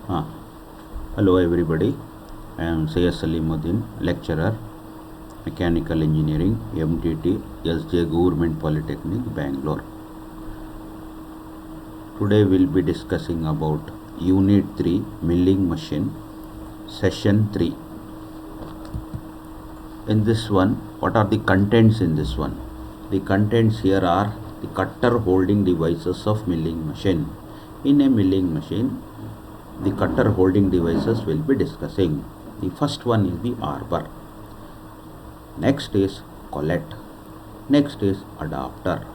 Ah, Hello everybody. I am Syed Salimuddin, lecturer, Mechanical Engineering, MTT, SJ Government Polytechnic, Bangalore. Today we'll be discussing about Unit 3 Milling Machine, Session 3. In this one, what are the contents in this one? The contents here are the cutter holding devices of milling machine. In a milling machine, the cutter holding devices will be discussing. The first one is the arbor. Next is collet. Next is adapter.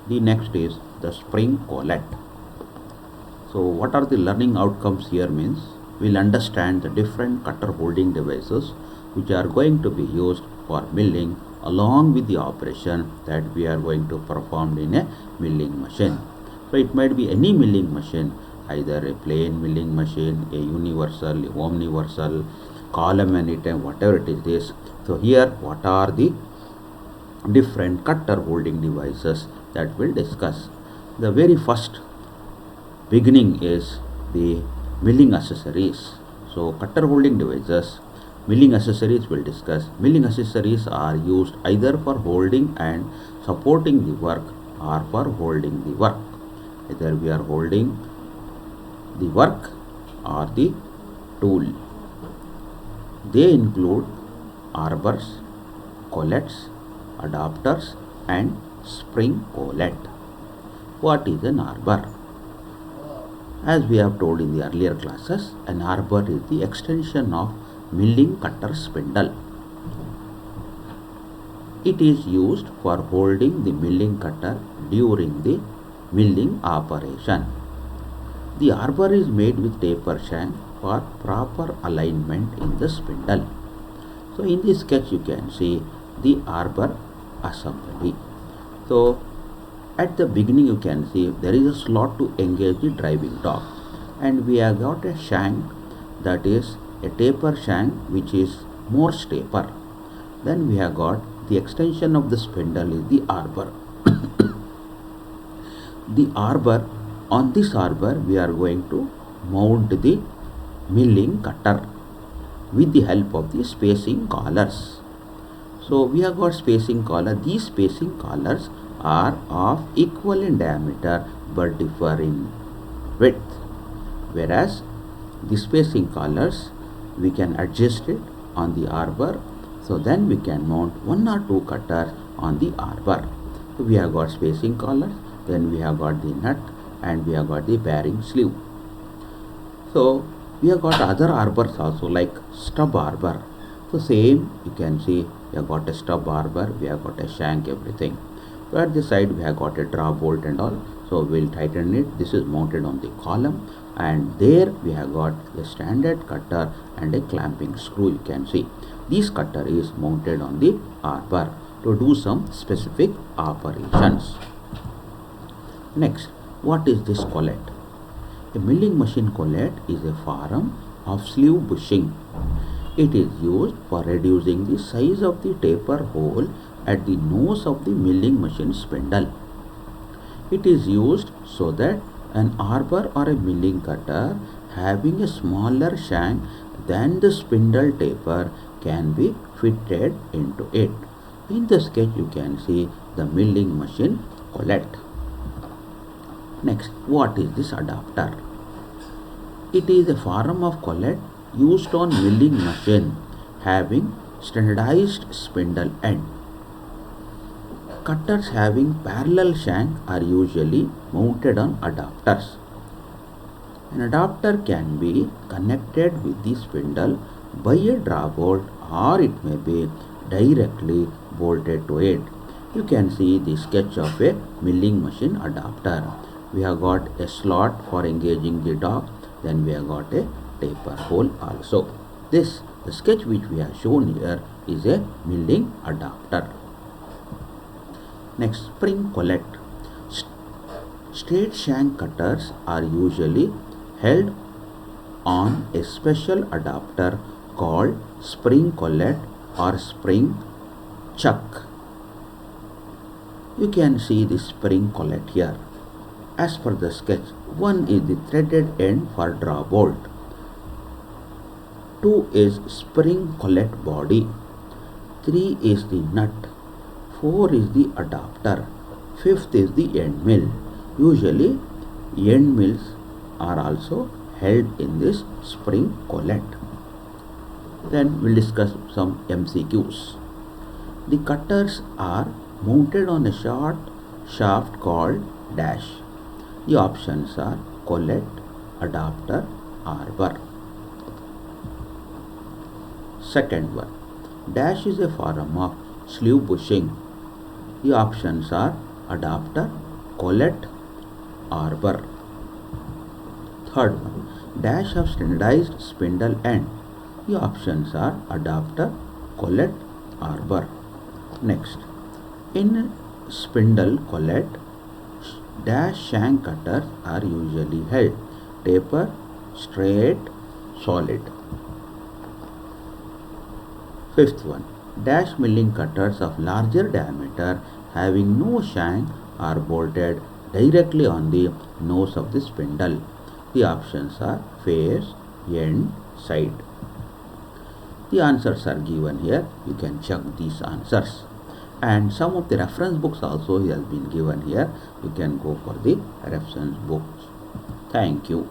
The next is the spring collet. So what are the learning outcomes here means we'll understand the different cutter holding devices which are going to be used for milling along with the operation that we are going to perform in a milling machine. So it might be any milling machine, either a plain milling machine, a universal, a omniversal, column anytime, whatever it is. So here what are the different cutter holding devices that we'll discuss. The very first beginning is the milling accessories. So cutter holding devices, milling accessories will discuss. Milling accessories are used either for holding and supporting the work or for holding the work. Either we are holding the work or the tool. They include arbors, collets, adapters and spring collet. What is an arbor? As we have told in the earlier classes, an arbor is the extension of milling cutter spindle. It is used for holding the milling cutter during the milling operation. The arbor is made with taper shank for proper alignment in the spindle. So in this sketch you can see the arbor assembly. So at the beginning you can see there is a slot to engage the driving dog, and we have got a shank that is a taper shank which is more taper. Then we have got the extension of the spindle is the arbor. The arbor, on this arbor we are going to mount the milling cutter with the help of the spacing collars. So we have got spacing collar. These spacing collars are of equal in diameter but differ in width, whereas the spacing collars we can adjust it on the arbor, so then we can mount one or two cutters on the arbor. So we have got spacing collars, then we have got the nut, and we have got the bearing sleeve. So we have got other arbors also like stub arbor. So same you can see we have got a stub arbor, we have got a shank, everything. So at the side we have got a draw bolt and all. So we'll tighten it. This is mounted on the column, and there we have got a standard cutter and a clamping screw. You can see this cutter is mounted on the arbor to do some specific operations. Next, what is this collet? A milling machine collet is a form of sleeve bushing. It is used for reducing the size of the taper hole at the nose of the milling machine spindle. It is used so that an arbor or a milling cutter having a smaller shank than the spindle taper can be fitted into it. In the sketch you can see the milling machine collet. Next, what is this adapter? It is a form of collet used on milling machine having standardized spindle end. Cutters having parallel shank are usually mounted on adapters. An adapter can be connected with the spindle by a draw bolt, or it may be directly bolted to it. You can see the sketch of a milling machine adapter. We have got a slot for engaging the dog, then we have got a taper hole also. The sketch which we have shown here is a milling adapter. Next, spring collet. Straight shank cutters are usually held on a special adapter called spring collet or spring chuck. You can see the spring collet here. As per the sketch, one is the threaded end for draw bolt. 2 is spring collet body. 3 is the nut. 4 is the adapter. 5th is the end mill. Usually end mills are also held in this spring collet. Then we'll discuss some MCQs. The cutters are mounted on a short shaft called dash. The options are collet, adapter, arbor. Second one, dash is a form of sleeve bushing. The options are adapter, collet, arbor. Third one, dash of standardized spindle end. The options are adapter, collet, arbor. Next, in spindle collet, dash shank cutters are usually held taper, straight, solid. Fifth one, dash milling cutters of larger diameter having no shank are bolted directly on the nose of the spindle. The options are face, end, side. The answers are given here. You can check these answers. And some of the reference books also has been given here. You can go for the reference books. Thank you.